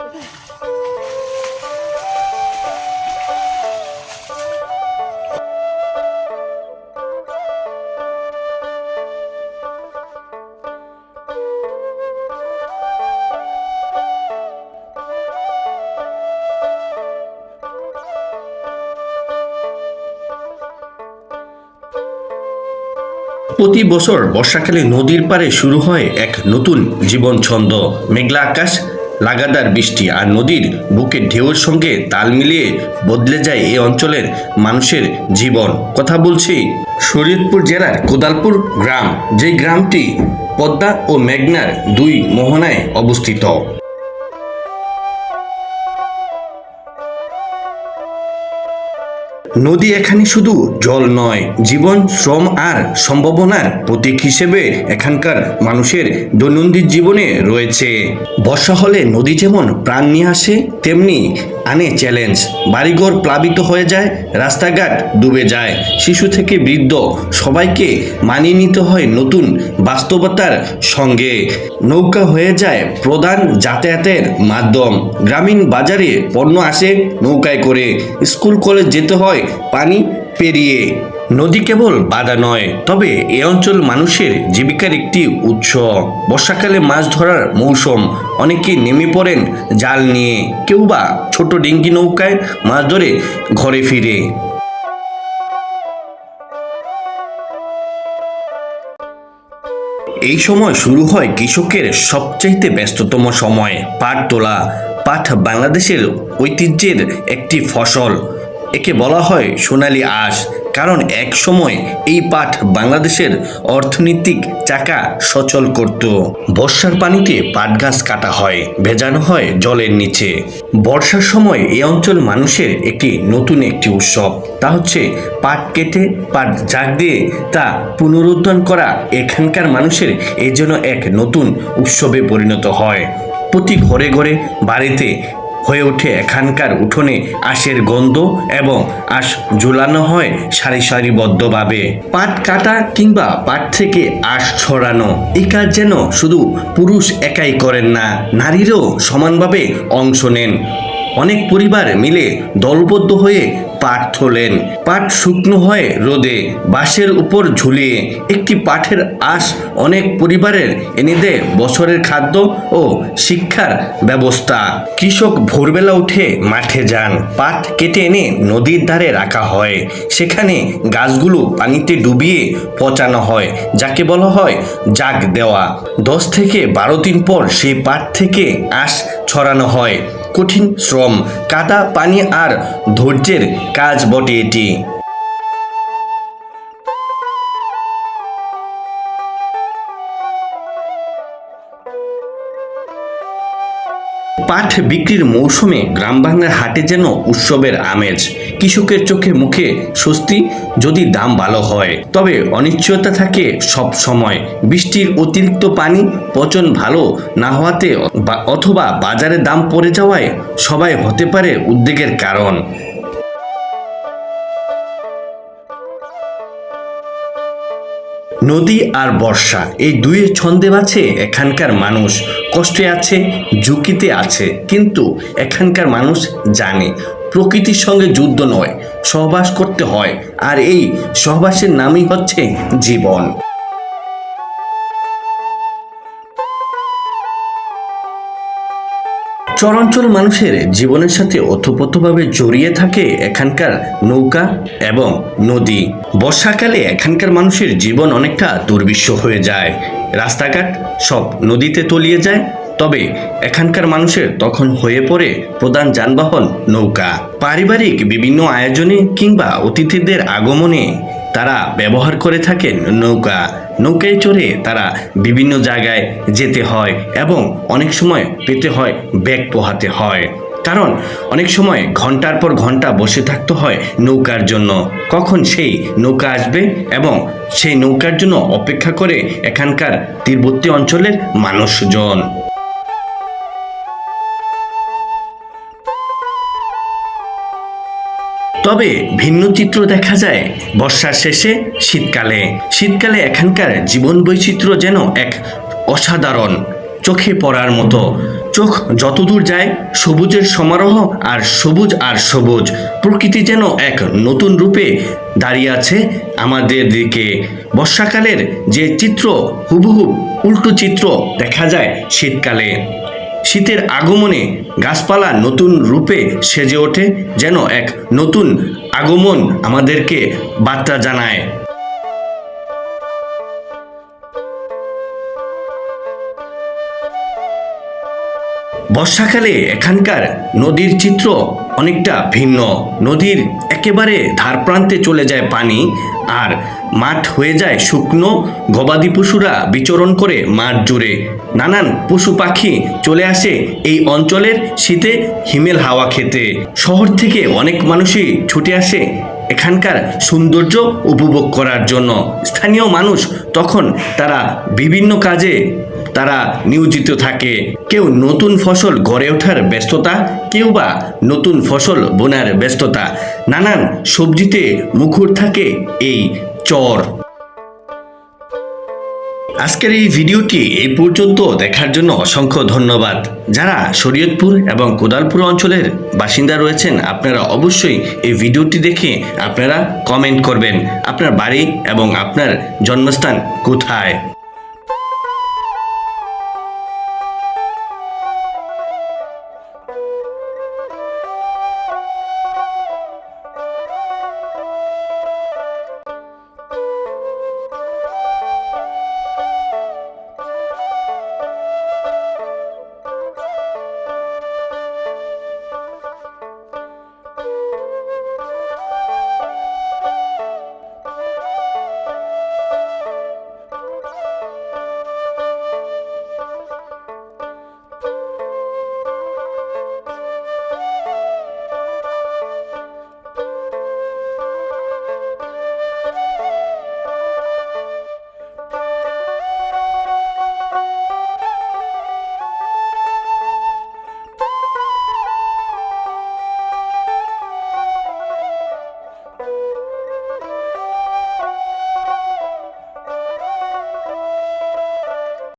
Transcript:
প্রতি বছর বর্ষাকালে নদীর পাড়ে শুরু হয় এক নতুন জীবন ছন্দ। মেঘলা আকাশ, লাগাতার বৃষ্টি আর নদীর বুকে ঢেউয়ের সঙ্গে তাল মিলিয়ে বদলে যায় এই অঞ্চলের মানুষের জীবন। কথা বলছি শরীয়তপুর জেলার কোদালপুর গ্রাম, যে গ্রামটি পদ্মা ও মেঘনার দুই মোহনায় অবস্থিত। নদী এখানে শুধু জল নয়, জীবন, শ্রম আর সম্ভাবনার প্রতীক হিসেবে এখানকার মানুষের দৈনন্দিন জীবনে রয়েছে। বর্ষা হলে নদী যেমন প্রাণ নিয়ে আসে, তেমনি আনে চ্যালেঞ্জ। বাড়িঘর প্লাবিত হয়ে যায়, রাস্তাঘাট ডুবে যায়, শিশু থেকে বৃদ্ধ সবাইকে মানিয়ে নিতে হয় নতুন বাস্তবতার সঙ্গে। নৌকা হয়ে যায় প্রধান যাতায়াতের মাধ্যম। গ্রামীণ বাজারে পণ্য আসে নৌকায় করে, স্কুল কলেজ যেতে হয় পানি পেরিয়ে। নদী কেবল বাধা নয়, তবে এ অঞ্চল মানুষের জীবিকার একটি উৎস। বর্ষাকালে মাছ ধরার মৌসুম, অনেকে নেমে পড়েন জাল নিয়ে, কেউ বা ছোট ডিঙ্গি নৌকায় মাছ ধরে ঘরে ফিরে। এই সময় শুরু হয় কৃষকের সবচাইতে ব্যস্ততম সময়, পাট তোলা। পাট বাংলাদেশের ঐতিহ্যের একটি ফসল। একে বলা হয় সোনালী আঁশ, কারণ এক সময় এই পাট বাংলাদেশের অর্থনৈতিক চাকা সচল করত। বর্ষার পানিতে পাট গাছ কাটা হয়, ভেজানো হয় জলের নিচে। বর্ষার সময় এই অঞ্চল মানুষের নতুন একটি উৎসব, তা হচ্ছে পাট কেটে পাট জাগ দিয়ে তা পুনরুদ্ধার করা। এখানকার মানুষের এই জন্য এক নতুন উৎসবে পরিণত হয়। প্রতি ঘরে ঘরে বাড়িতে হয়ে ওঠে এখানকার উঠোনে আঁশের গন্ধ, এবং আঁশ ঝুলানো হয় সারি সারিবদ্ধভাবে। পাট কাটা কিংবা পাট থেকে আঁশ ছড়ানো, এই কাজ যেন শুধু পুরুষ একাই করেন না, নারীরও সমানভাবে অংশ নেন। অনেক পরিবার মিলে দলবদ্ধ হয়ে পাট তোলেন। পাট শুকনো হয় রোদে, বাঁশের উপর ঝুলিয়ে। একটি পাটের আঁশ অনেক পরিবারের এনে দেয় বছরের খাদ্য ও শিক্ষার ব্যবস্থা। কৃষক ভোরবেলা উঠে মাঠে যান, পাট কেটে এনে নদীর ধারে রাখা হয়। সেখানে গাছগুলো পানিতে ডুবিয়ে পচানো হয়, যাকে বলা হয় জাগ দেওয়া। 10 থেকে 12 দিন পর সেই পাট থেকে আঁশ ছড়ানো হয়। কঠিন শ্রম, কাদা, পানি আর ধৈর্যের কাজ বটে এটি। পাট বিক্রির মৌসুমে গ্রামবাংলার হাটে যেন উৎসবের আমেজ। কৃষকের চোখে মুখে স্বস্তি যদি দাম ভালো হয়, তবে অনিশ্চয়তা থাকে সব সময়। বৃষ্টির অতিরিক্ত পানি, পচন ভালো না হওয়াতে অথবা বাজারে দাম পড়ে যাওয়ায় সবাই হতে পারে উদ্বেগের কারণ। নদী আর বর্ষা, এই দুইয়ের ছন্দে আছে এখানকার মানুষ। কষ্টে আছে, ঝুঁকিতে আছে, কিন্তু এখানকার মানুষ জানে প্রকৃতির সঙ্গে যুদ্ধ নয়, সহবাস করতে হয়। আর এই সহবাসের নামই হচ্ছে জীবন। চরাঞ্চল মানুষের জীবনের সাথে ওতপ্রোতভাবে জড়িয়ে থাকে এখানকার নৌকা এবং নদী। বর্ষাকালে এখানকার মানুষের জীবন অনেকটা দুর্বিষহ হয়ে যায়, রাস্তাঘাট সব নদীতে তলিয়ে যায়। তবে এখানকার মানুষের তখন হয়ে পড়ে প্রধান যানবাহন নৌকা। পারিবারিক বিভিন্ন আয়োজনে কিংবা অতিথিদের আগমনে তারা ব্যবহার করে থাকেন নৌকা। নৌকায় চড়ে তারা বিভিন্ন জায়গায় যেতে হয়, এবং অনেক সময় পেতে হয় ব্যাগ পোহাতে হয়, কারণ অনেক সময় ঘন্টার পর ঘন্টা বসে থাকতে হয় নৌকার জন্য। কখন সেই নৌকা আসবে, এবং সেই নৌকার জন্য অপেক্ষা করে এখানকার তীরবর্তী অঞ্চলের মানুষজন। তবে ভিন্ন চিত্র দেখা যায় বর্ষার শেষে শীতকালে। শীতকালে এখানকার জীবন বৈচিত্র্য যেন এক অসাধারণ, চোখে পড়ার মতো। চোখ যতদূর যায় সবুজের সমারোহ আর সবুজ। প্রকৃতি যেন এক নতুন রূপে দাঁড়িয়ে আছে আমাদের দিকে। বর্ষাকালের যে চিত্র হুবহু উল্টো চিত্র দেখা যায় শীতকালে। শীতের আগমনে গাছপালা নতুন রূপে সেজে ওঠে, যেন এক নতুন আগমন আমাদেরকে বার্তা জানায়। বর্ষাকালে এখানকার নদীর চিত্র অনেকটা ভিন্ন। নদীর একেবারে ধার প্রান্তে চলে যায় পানি, আর মাঠ হয়ে যায় শুকনো। গবাদি পশুরা বিচরণ করে মাঠ জুড়ে। নানান পশু পাখি চলে আসে এই অঞ্চলের শীতে হিমেল হাওয়া খেতে। শহর থেকে অনেক মানুষই ছুটে আসে এখানকার সৌন্দর্য উপভোগ করার জন্য। স্থানীয় মানুষ তখন তারা বিভিন্ন কাজে তারা নিয়োজিত থাকে। কেউ নতুন ফসল গড়ে ওঠার ব্যস্ততা, কেউ বা নতুন ফসল বোনার ব্যস্ততা। নানান সবজিতে মুখর থাকে এই চর। আজকের এই ভিডিওটি এই পর্যন্ত দেখার জন্য অসংখ্য ধন্যবাদ। যারা শরীয়তপুর এবং কোদালপুর অঞ্চলের বাসিন্দা রয়েছেন, আপনারা অবশ্যই এই ভিডিওটি দেখে আপনারা কমেন্ট করবেন আপনার বাড়ি এবং আপনার জন্মস্থান কোথায়।